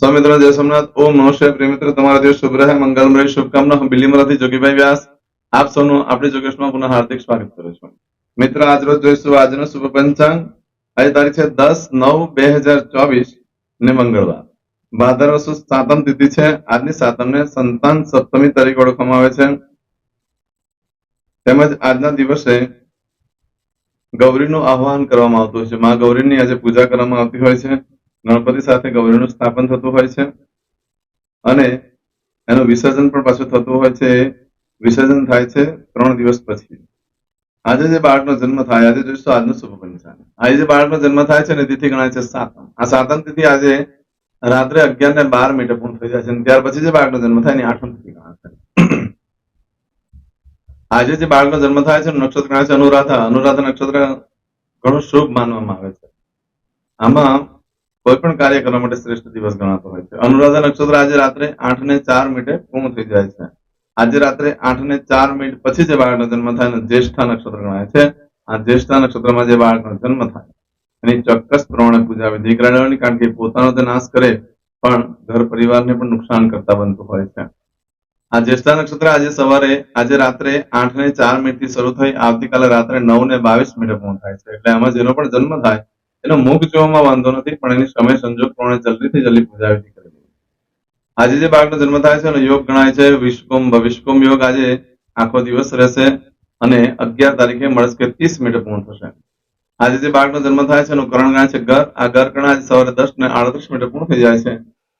સ્વામિત્ર જય સોમનાથ. ઓમ નમઃ શિવાય. પ્રિય મિત્રો, તમારા દિવસ શુભ રહે, મંગલમય શુભકામના. હું બિલીમરાથી જોગીભાઈ વ્યાસ આપ સૌનું આપણી જોગેશમાં પુનઃ હાર્દિક સ્વાગત કરું છું. મિત્ર, આજ રોજ જોઈશું આજનો શુભ પંચાંગ. આજે તારીખ છે 10/9/2024 ને મંગળવાર. ભાદરવા સુદ સાતમ તિથિ છે. આજની સાતમને સંતાન સપ્તમી તરીકે ઓળખવામાં આવે છે. તેમજ આજના દિવસે ગૌરીનું આહ્વાન કરવામાં આવતું હોય છે. મા ગૌરીની આજે પૂજા કરવામાં આવતી હોય છે. ગણપતિ સાથે ગૌરીનું સ્થાપન થતું હોય છે અને એનું વિસર્જન પણ પાછું થતું હોય છે. વિસર્જન થાય છે 3 દિવસ પછી. આજે જે બાળકનો જન્મ થાય, આજે જોઈશું આજનું શુભ પંચાંગ. આજે જે બાળકનો જન્મ થાય છે ને તિથિ ગણાય છે સાતમ. આ સાતમ તિથિ આજે રાત્રે 11:12 પૂર્ણ થઈ જાય છે. ત્યાર પછી જે બાળકનો જન્મ થાય ને આઠમ તિથિ ગણાય છે. આજે જે બાળકનો જન્મ થાય છે નક્ષત્ર ગણાય છે અનુરાધા. અનુરાધા નક્ષત્ર ઘણું શુભ માનવામાં આવે છે. આમાં કોઈ પણ કાર્ય કરવા માટે શ્રેષ્ઠ દિવસ ગણાતો હોય છે. અનુરાધા નક્ષત્ર આજે રાત્રે 8:04 પૂર્ણ થઈ જાય છે. આજે રાત્રે 8:04 પછી જે બાળકનો જન્મ થાય ને જ્યેષ્ઠા નક્ષત્ર ગણાય છે. આ જ્યેષ્ઠા નક્ષત્રમાં જે બાળકનો જન્મ થાય એની ચોક્કસ પ્રમાણે પૂજા વિધિ કરાવવાની, કારણ કે પોતાનો તો નાશ કરે પણ ઘર પરિવારને પણ નુકસાન કરતા બનતું હોય છે. આ જ્યેષ્ઠા નક્ષત્ર આજે રાત્રે 8:04 થી શરૂ થઈ આવતીકાલે રાત્રે 9:22 પૂર્ણ થાય છે. એટલે આમાં જેનો પણ જન્મ થાય એનો મુખ જોવામાં વાંધો નથી, પણ એની સમય સંજોગ પ્રમાણે જલ્દીથી જલ્દી પૂજા વિધિ કરવી. આજે જે બાળકનો જન્મ થાય છે એનો યોગ ગણાય છે વિશ્વકુંભ. વિશ્વકુંભ યોગ આજે આખો દિવસ રહેશે અને 11 તારીખે મળસ્કે 30 પૂર્ણ થશે. આજે જે બાળકનો જન્મ થાય છે એનું કરણ ગણાય છે ગર. આ ગર કરણ આજે સવારે 10:38 પૂર્ણ થઈ જાય છે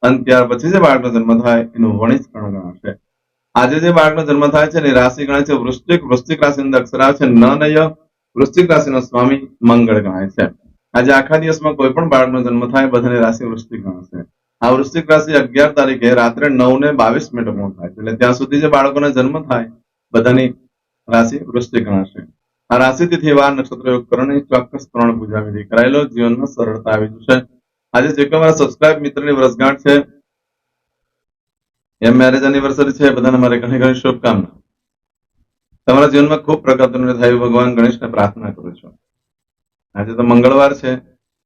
અને ત્યાર પછી જે બાળકનો જન્મ થાય એનું વણિજ કરણ ગણાશે. આજે જે બાળકનો જન્મ થાય છે એની રાશિ ગણાય છે વૃશ્ચિક. વૃશ્ચિક રાશિની અંદર અક્ષર આવે છે નય. વૃશ્ચિક રાશિનો સ્વામી મંગળ ગણાય છે. આજે આખા દિવસમાં કોઈ પણ બાળકનો જન્મ થાય બધાની રાશિ વૃશ્ચિક ગણાશે. આ વૃશ્ચિક રાશિ 11 તારીખે રાત્રે 9:22 પૂર્ણ થાય છે. એટલે ત્યાં સુધી જે બાળકોનો જન્મ થાય બધાની રાશિ વૃશ્ચિક ગણાશે. આ રાશિ તિથિ વાર નક્ષત્ર યોગ કરવાની ચોક્કસ 3 પૂજા વિધિ કરાયેલો જીવનમાં સરળતા આવી જશે. આજે જે કોઈ મારા સબસ્ક્રાઇબ મિત્રની વર્ષગાંઠ છે, એમ મેરેજ એનિવર્સરી છે, બધાને મારે ઘણી ઘણી શુભકામના. તમારા જીવનમાં ખૂબ પ્રગતિનું થાય ભગવાન ગણેશને પ્રાર્થના કરું છું. આજે તો મંગળવાર છે.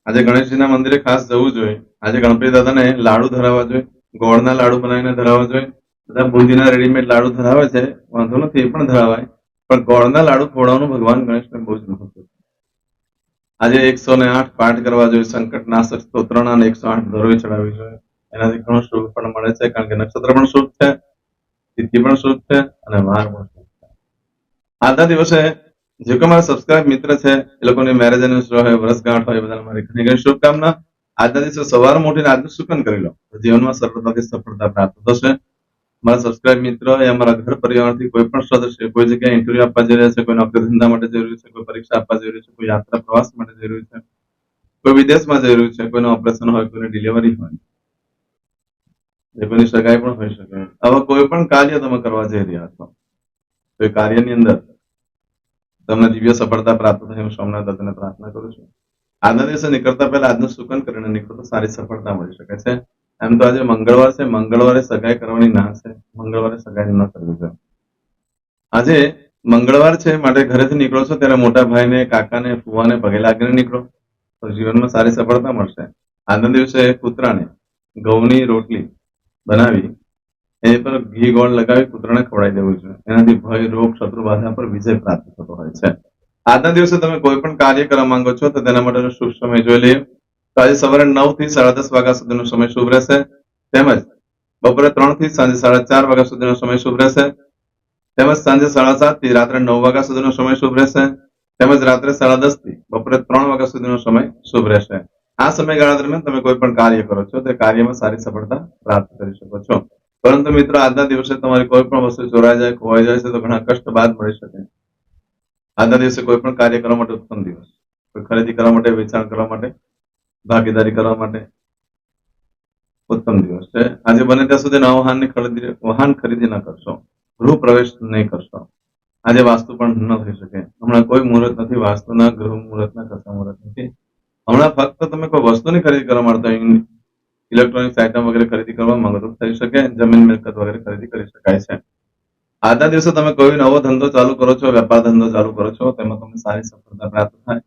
આજે ગણેશજીના મંદિરે ખાસ જવું જોઈએ. આજે ગણપતિ દાદાને લાડુ ધરાવવા જોઈએ. ગોળના લાડુ બનાવીને ધરાવવા જોઈએ. બધા બુંદીના રેડીમેડ લાડુ ધરાવે છે, વાંધો નથી, એ પણ ધરાવાય, પણ ગોળના લાડુ ખવડાવવાનું ભગવાન ગણેશને બહુ જ મહત્વ છે. આજે 108 પાઠ કરવા જોઈએ. સંકટ નાશક સ્તોત્રના 108 ધરોઈ ચડાવવી જોઈએ. એનાથી ઘણું શુભ પણ મળે છે, કારણ કે નક્ષત્ર પણ શુભ છે, તિથિ પણ શુભ છે અને વાર પણ શુભ છે. આજના દિવસે જે કોઈ મારા સબસ્ક્રાઇબ મિત્ર છે એ લોકોની મેરેજ એનિવર્સરી હોય, વર્ષગાંઠ હોય, બધાને મારી ઘણી ઘણી શુભકામના. આજના દિવસે સવારમાં ઉઠીને આજનું સુકન કરી લો, જીવનમાં સરળતાથી સફળતા પ્રાપ્ત થશે. મારા સબસ્ક્રાઇબ મિત્રો એ અમારા ઘર પરિવારથી કોઈ પણ સદસ્ય કોઈ જગ્યાએ ઇન્ટરવ્યુ આપવા જઈ રહ્યા છે, કોઈ નોકરી ધંધા માટે જરૂરી છે, કોઈ પરીક્ષા આપવા જઈ રહ્યું છે, કોઈ યાત્રા પ્રવાસ માટે જરૂરી છે, કોઈ વિદેશમાં જઈ રહ્યું છે, કોઈનું ઓપરેશન હોય, કોઈની ડિલિવરી હોય, કોઈની સગાઈ પણ હોઈ શકે. આવા કોઈ પણ કાર્ય તમે કરવા જઈ રહ્યા છો તો એ કાર્યની અંદર તમને દિવ્ય સફળતા પ્રાપ્ત થાય હું સોમનાથ દાદાને પ્રાર્થના કરું છું. આજના દિવસે નીકળતા પહેલા આજનું સુકન કરીને નીકળો તો સારી સફળતા મળી શકે છે. એમ તો આજે મંગળવાર છે, મંગળવારે સગાઈ કરવાની ના છે, મંગળવારે સગાઈ ન કરવી જોઈએ. આજે મંગળવાર છે માટે ઘરેથી નીકળો છો ત્યારે મોટા ભાઈને, કાકાને, ફુવાને પગે લાગીને નીકળો તો જીવનમાં સારી સફળતા મળશે. આજના દિવસે કૂતરાને ઘઉંની રોટલી બનાવી એ પર ઘી ગોળ લગાવી કૂતરાને ખવડાવી દેવું જોઈએ. એનાથી ભય, રોગ, શત્રુ બાધા પર વિજય પ્રાપ્ત થતો હોય છે. આજના દિવસે તમે કોઈ પણ કાર્ય કરવા માંગો છો તો તેના માટેનો શુભ સમય જોઈ લઈએ. તો આજે સવારે 9 થી 10:30 વાગ્યા સુધીનો સમય શુભ રહેશે. તેમજ બપોરે 3 થી સાંજે 4:30 વાગ્યા સુધીનો સમય શુભ રહેશે. તેમજ સાંજે 7:30 થી રાત્રે 9 વાગ્યા સુધીનો સમય શુભ રહેશે. તેમજ રાત્રે 10:30 થી બપોરે 3 વાગ્યા સુધીનો સમય શુભ રહેશે. આ સમયગાળા દરમિયાન તમે કોઈ પણ કાર્ય કરો છો તે કાર્યમાં સારી સફળતા પ્રાપ્ત કરી શકો છો. પરંતુ મિત્રો, આજના દિવસે તમારી કોઈ પણ વસ્તુ ચોરાઈ જાય, ખોવાઈ જાય છે તો ઘણા કષ્ટ બાદ મળી શકે. આજના દિવસે કોઈ પણ કાર્ય કરવા માટે ઉત્તમ દિવસ. કોઈ ખરીદી કરવા માટે, વેચાણ કરવા માટે, ભાગીદારી કરવા માટે ઉત્તમ દિવસ છે. આજે બને ત્યાં સુધી નવા વાહન ખરીદી ન કરશો, ગૃહ પ્રવેશ નહીં કરશો. આજે વાસ્તુ પણ ન થઈ શકે. હમણાં કોઈ મુહૂર્ત નથી, વાસ્તુના, ગૃહ મુહૂર્તના, કશા મુહૂર્ત નથી. હમણાં ફક્ત તમે કોઈ વસ્તુની ખરીદી કરવા માંગતા હોય, ઇલેક્ટ્રોનિક્સ આઇટમ વગેરે ખરીદી કરવા માંગો તો થઈ શકે. જમીન મિલકત વગેરે ખરીદી કરી શકાય છે. આજના દિવસે તમે કોઈ નવો ધંધો ચાલુ કરો છો, વેપાર ધંધો ચાલુ કરો છો, તેમાં તમને સારી સફળતા પ્રાપ્ત થાય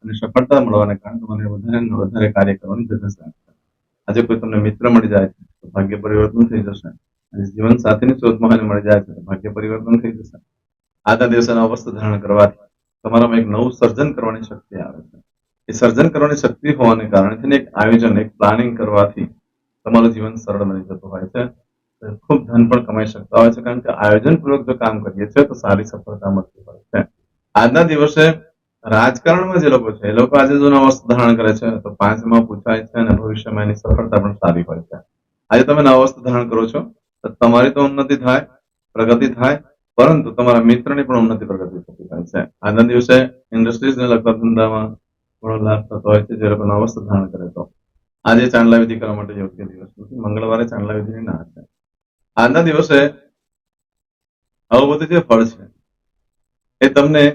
અને સફળતા મળવાને કારણે તમારે વધારે ને વધારે કાર્ય કરવાની જરૂર છે. આજે કોઈ તમને મિત્ર મળી જાય છે તો ભાગ્ય પરિવર્તન થઈ જશે. આજે જીવન સાથીની શોધમાં એને મળી જાય છે તો ભાગ્ય પરિવર્તન થઈ જશે. આજના દિવસે નવા વસ્ત્ર ધારણ કરવાથી તમારામાં એક નવું સર્જન કરવાની શક્તિ આવે છે. એ સર્જન કરવાની શક્તિ હોવાને કારણે એક આયોજન, એક પ્લાનિંગ કરવાથી તમારું જીવન સરળ બની જતું હોય છે. ખૂબ ધન પણ કમાઈ શકતા હોય છે, કારણ કે આયોજનપૂર્વક જો કામ કરીએ છીએ તો સારી સફળતા મળતી હોય છે. આજના દિવસે રાજકારણમાં જે લોકો છે એ લોકો આજે જો નવા વસ્ત્ર ધારણ કરે છે તો 5માં પૂછાય છે અને ભવિષ્યમાં એની સફળતા પણ સારી હોય છે. આજે તમે નવા વસ્ત્ર ધારણ કરો છો તો તમારી તો ઉન્નતિ થાય, પ્રગતિ થાય, પરંતુ તમારા મિત્રની પણ ઉન્નતિ પ્રગતિ થતી હોય છે. આજના દિવસે ઇન્ડસ્ટ્રીઝને લગતા ધંધામાં ઘણો લાભ થતો હોય છે જે લોકો નવા વસ્ત્ર ધારણ કરે તો. આજે ચાંદલા વિધિ કરવા માટે યોગ્ય દિવસ નથી. મંગળવારે ચાંદલા વિધિની ના છે. આજના દિવસે આવું બધું જે ફળ છે એ તમને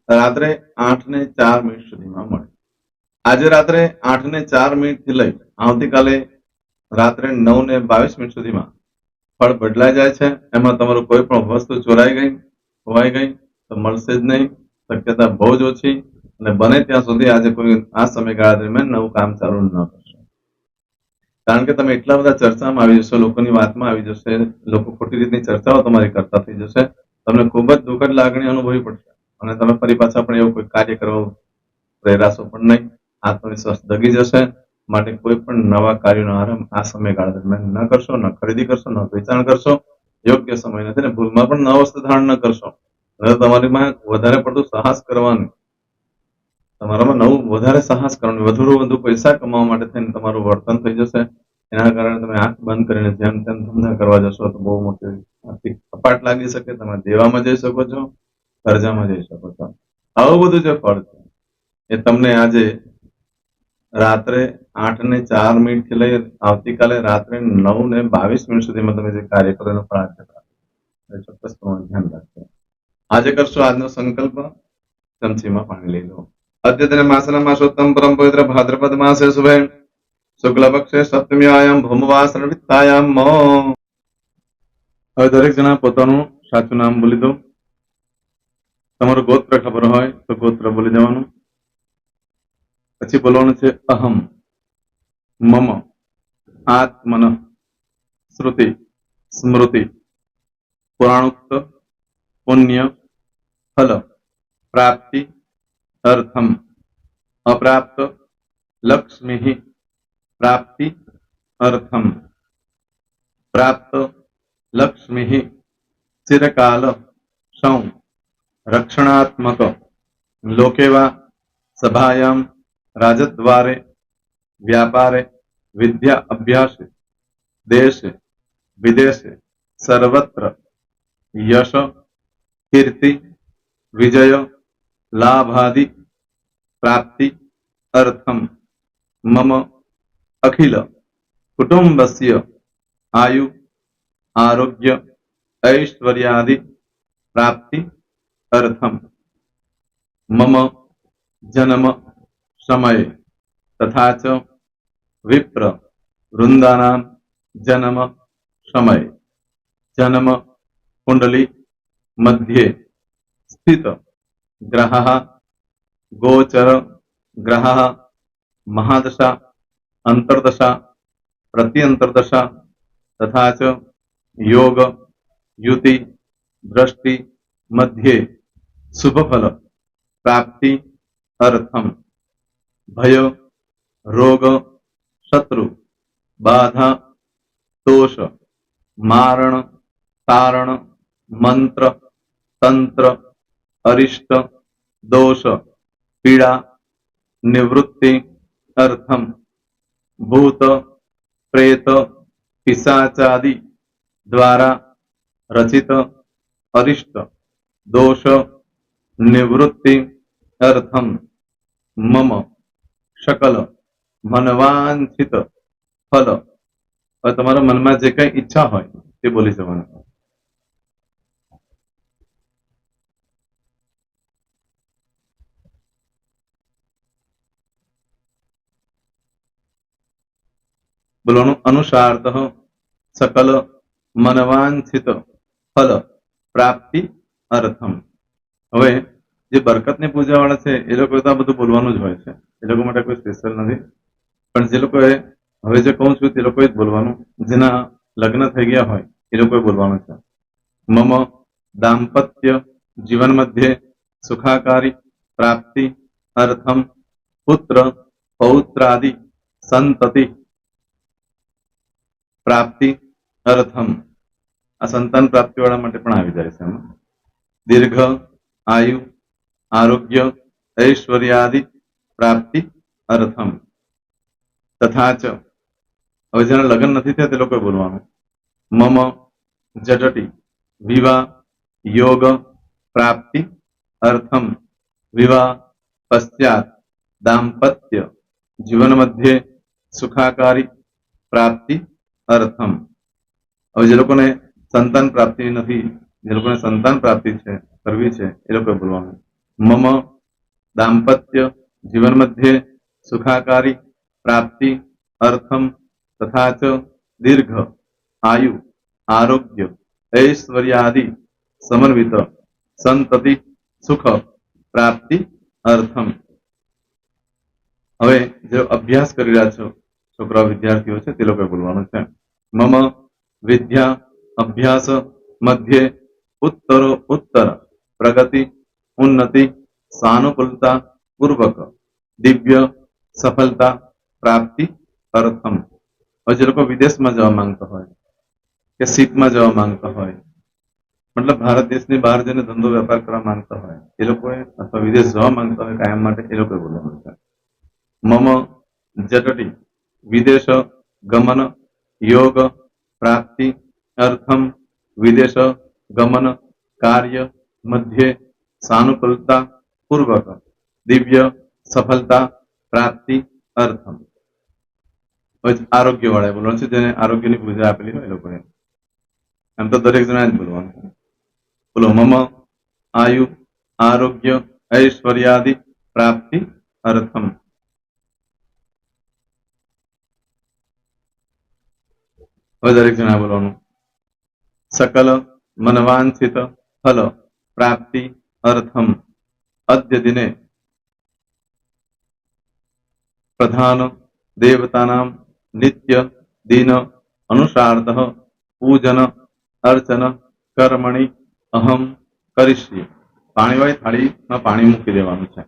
રાત્રે 8:04 સુધીમાં મળે. આજે રાત્રે 8:04 થી લઈ આવતીકાલે રાત્રે 9:22 સુધીમાં ફળ બદલાઈ જાય છે. એમાં તમારું કોઈ પણ વસ્તુ ચોરાઈ ગઈ, ખોવાઈ ગઈ તો મળશે જ નહીં. શક્યતા બહુ જ ઓછી, અને બને ત્યાં સુધી આજે કોઈ આ સમયગાળા દરમિયાન નવું કામ ચાલુ ન કરશો. કારણ કે તમે એટલા બધા ચર્ચામાં આવી જશો, લોકોની વાતમાં આવી જશે, લોકો ખોટી રીતની ચર્ચાઓ તમારી કરતા થઈ જશે, તમને ખૂબ જ દુઃખદ લાગણી અનુભવી પડશે અને તમે ફરી પાછા પણ એવું કોઈ કાર્ય કરવા પ્રેરાશો પણ નહીં. આત્મવિશ્વાસ દગી જશે. માટે કોઈ પણ નવા કાર્યનો આરંભ આ સમયગાળા દરમિયાન ન કરશો, ન ખરીદી કરશો, ન વેચાણ કરશો. યોગ્ય સમય નથી ને ભૂલમાં પણ નવા વસ્ત્ર ધારણ ન કરશો. તમારીમાં વધારે પડતું સાહસ કરવાનું, તમારામાં નવું વધારે સાહસ કરવાનું, વધુ પૈસા કમાવા માટે થઈને તમારું વર્તન થઈ જશે. એના કારણે તમે આંખ બંધ કરીને જેમ તેમ ધંધા કરવા જશો તો બહુ મોટી આર્થિક કપાટ લાગી શકે. તમે દેવામાં જઈ શકો છો, કર્જામાં જઈ શકો છો. આવું બધું જે ફળ છે એ તમને આજે રાત્રે 8:04 થી લઈ આવતીકાલે રાત્રે 9:22 સુધીમાં તમે જે કાર્ય કરો એનો ફળ ચોક્કસ તમારું ધ્યાન રાખજો. આજે કરશો આજનો સંકલ્પ, ચમચીમાં પાણી લઈ લો. અદ્યતન માસના માસોત્તમ પરમ પવિત્ર ભાદ્રપદ માસે શુભે શુક્લ પક્ષે સપ્તમ્યાયામ ભૌમવાસર વિત્તાયામ. હવે દરેક જણા પોતાનું સાચું નામ બોલી દો. તમારું ગોત્ર ખબર હોય તો ગોત્ર બોલી દેવાનું. પછી બોલવાનું છે અહમ, મમ, આત્મન, શ્રુતિ, સ્મૃતિ, પુરાણોક્ત, પુણ્ય, ફલ, પ્રાપ્તિ, અર્થમ, અપ્રાપ્ત, લક્ષ્મી, પ્રાપ્તિ, અર્થમ, પ્રાપ્ત, લક્ષ્મી, ચિરકાલ, સૌ, રક્ષણાત્મક, લોકેવા, સભાયામ, રાજદ્વારે, વ્યાપારે, વિદ્યા અભ્યાસે, દેશે, વિદેશે, સર્વત્ર, યશ, કીર્તિ, વિજય, લાભાદિ, પ્રાપ્તિ, અર્થમ, મમ, અખિલ, કુટુંબસ્ય, આયુ, આરોગ્ય, ऐश्वर्यादि, प्राप्ति, अर्थम, मम, जन्म, समय, तथा च विप्र, वृंदानां, जन्म, समय, जन्म, कुंडली, मध्ये, स्थित, ग्रहः, गोचर, ग्रहः, महादशा, अंतर्दशा, प्रत्यंतर्दशा, तथा च योग, युति, दृष्टि, मध्ये, शुभ फल, प्राप्ति, अर्थम, भय, रोग, शत्रु, बाधा, दोष, मारण, तारण, मंत्र, तंत्र, अरिष्ट, दोष, पीड़ा, निवृत्ति, अर्थम, भूत, प्रेत, पिशाचादि द्वारा रचित अरिष्ट, दोष, निवृत्ति, अर्थम, मम, सकल, मनवांछित फल. હવે તમારા મનમાં જે કઈ ઈચ્છા હોય તે બોલી જવાનું. બોલવાનું અનુસારત સકલ મનવાંછિત ફલ પ્રાપ્તિ અર્થમ. હવે જે બરકતની પૂજા વાળા છે એ લોકો તો આ બધું બોલવાનું જ હોય છે. એ લોકો માટે કોઈ સ્પેશિયલ નથી. પણ જે લોકોએ હવે જે કહું છું તે લોકોએ જ બોલવાનું, જેના લગ્ન થઈ ગયા હોય એ લોકોએ બોલવાનું છે. મમ દાંપત્ય જીવન મધ્યે સુખાકારી પ્રાપ્તિ અર્થમ પુત્ર પૌત્રાદિ સંતતિ પ્રાપ્તિ અર્થમ. આ સંતાન પ્રાપ્તિ વાળા માટે પણ આવી જાય છે એમાં. દીર્ઘ આયુ આરોગ્ય ઐશ્વર્યાદિ પ્રાપ્તિ અર્થમ. તથા ચ, હવે જેના લગ્ન નથી થયા તે લોકોએ બોલવાનું. મમ જટટી વિવાહ યોગ પ્રાપ્તિ અર્થમ વિવાહ પશ્ચાત દાંપત્ય જીવન મધ્યે સુખાકારી પ્રાપ્તિ અર્થમ. હવે જે લોકોને સંતાન પ્રાપ્તિ નથી, જે લોકોને સંતાન પ્રાપ્તિ છે કરવી છે એ લોકોએ બોલવાનું. મમ દાંપત્ય જીવન મધ્યે સુખાકારી પ્રાપ્તિ અર્થમ તથા ચ દીર્ઘ આયુ આરોગ્ય ઐશ્વર્યાદિ સમન્વિત સંતતિ સુખ પ્રાપ્તિ અર્થમ. હવે જે અભ્યાસ કરી રહ્યા છો છોકરાઓ વિદ્યાર્થીઓ છે તે લોકોએ બોલવાનું છે. મમ વિદ્યા અભ્યાસ મધ્યે ઉત્તરો ઉત્તર પ્રગતિ ઉન્નતિ સાનુકૂલતા પૂર્વક દિવ્ય સફળતા પ્રાપ્તિ અર્થમ. હવે જે લોકો વિદેશમાં જવા માંગતા હોય કે શીખમાં જવા માંગતા હોય, મતલબ ભારત દેશની બહાર જઈને ધંધો વેપાર કરવા માંગતા હોય એ લોકોએ, અથવા વિદેશ જવા માંગતા હોય કાયમ માટે, એ લોકોએ બોલવાનું છે. મમ જટટી વિદેશ ગમન યોગ પ્રાપ્તિ અર્થમ વિદેશ ગમન કાર્ય મધ્યે સાનુકૂલતા પૂર્વક દિવ્ય સફળતા પ્રાપ્તિ અર્થમ. આરોગ્ય વાળા બોલવાનું છે, જેને આરોગ્યની પૂજા આપેલી હોય એ લોકોએ. એમ તો દરેક જણા જ બોલવાનું. બોલો. મમ આયુ આરોગ્ય ઐશ્વર્યાદિ પ્રાપ્તિ અર્થમ. હવે દરેક જણા બોલવાનું. સકલ મનવાંછિત ફલ પ્રાપ્તિ અર્થમ અદ્ય દિને પ્રધાન દેવતાનામ નિત્ય દિન અનુસાર્થ પૂજન અર્ચન કર્મણિ અહમ કરીશ્યે. પાણીવાળી થાળીમાં પાણી મૂકી દેવાનું છે.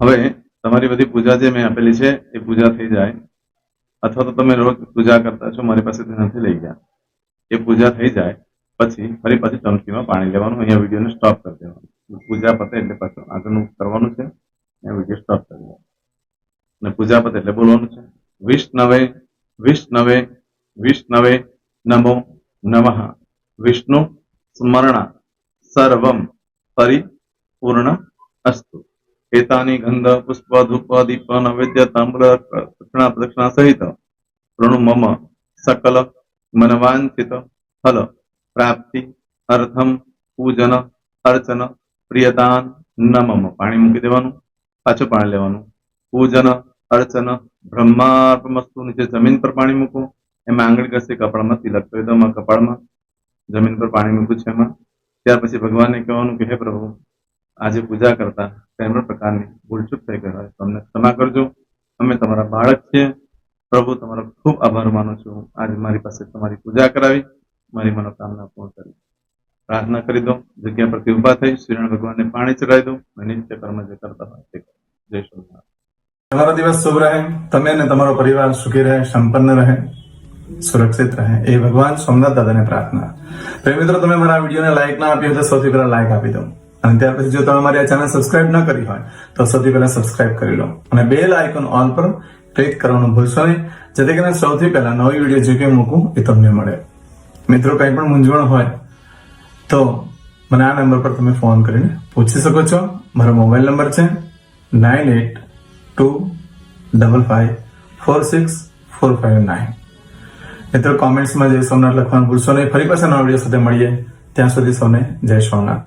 હવે તમારી બધી પૂજા જે મેં આપેલી છે એ પૂજા થઈ જાય, અથવા તો તમે રોજ પૂજા કરતા છો, મારી પાસેથી નથી લઈ ગયા, એ પૂજા થઈ જાય પછી ફરી પાછી ચમચીમાં પાણી લેવાનું. અહીંયા વિડીયોને સ્ટોપ કરી દેવાનું. પૂજા પતે એટલે પાછું આગળનું કરવાનું છે. અહીંયા વિડીયો સ્ટોપ કરી દેવાનું અને પૂજા પતે એટલે બોલવાનું છે. વિષ્ણવે વિષ્ણવે વિષ્ણવે નમો નમઃ વિષ્ણુ સ્મરણ સર્વમ પરિપૂર્ણ અસ્તુ. એતાની ગંધ પુષ્પ ધૂપ દીપ નૈવેદ્ય તાંબૂલ પ્રદક્ષિણા સહિત પ્રણુ મમ સકલ મનવાંછિત ફલ પ્રાપ્તિ અર્થમ પૂજન અર્ચન પ્રિયતાન ન મમ. પાણી મૂકી દેવાનું, પાછું પાણી લેવાનું. પૂજન અર્ચન બ્રહ્માર્પણમસ્તુ. નીચે જમીન પર પાણી મૂકો, એમાં આંગળી ઘસી કપાળમાં તિલક કરી દો. કપાળમાં જમીન પર પાણી મૂક્યું છે એમાં. ત્યાર પછી ભગવાનને કહેવાનું કે હે પ્રભુ, આજે પૂજા કરતા કઈ પણ પ્રકારની ભૂલચૂક થઈ ગઈ હોય તો અમને ક્ષમા કરજો. અમે તમારા બાળક છીએ. પ્રભુ તમારો ખૂબ આભાર માનું છું. આજે મારી પાસે તમારી પૂજા કરાવી, મારી મનોકામના પૂર્ણ કરી. પ્રાર્થના કરી દો. જગ્યા પરથી ઉભા થઈ શ્રીનારાયણ ભગવાનને પાણી ચડાવી દો અને નિત્ય કર્મ જે કરતા હોય તે કરો. જય સ્વામિનારાયણ. તમારો દિવસ શુભ રહે, તમે અને તમારો પરિવાર સુખી રહે, સંપન્ન રહે, સુરક્ષિત રહે, એ ભગવાન સોમનાથ દાદાને પ્રાર્થના. તો મિત્રો, તમે મારા વિડીયોને લાઈક ના આપી હોય તો સૌથી પહેલા લાઈક આપી દો. અને ત્યાર પછી જો તમે મારી આ ચેનલ સબસ્ક્રાઇબ ન કરી હોય તો સૌથી પહેલા સબસ્ક્રાઇબ કરી લો અને બેલ આઇકોન ઓલ પર ક્લિક કરવાનું ભૂલશો નહીં, જેથી કરીને સૌથી પહેલા નવી વિડીયો જે કંઈ મૂકું એ તમને મળે. મિત્રો, કંઈ પણ મૂંઝવણ હોય તો મને આ નંબર પર તમે ફોન કરીને પૂછી શકો છો. મારો મોબાઈલ નંબર છે 9825546459. મિત્રો, કોમેન્ટ્સમાં જય સોમનાથ લખવાનું ભૂલશો નહીં. ફરી પાછા નવા વિડીયો સાથે મળીએ. ત્યાં સુધી સૌને જય સોમનાથ.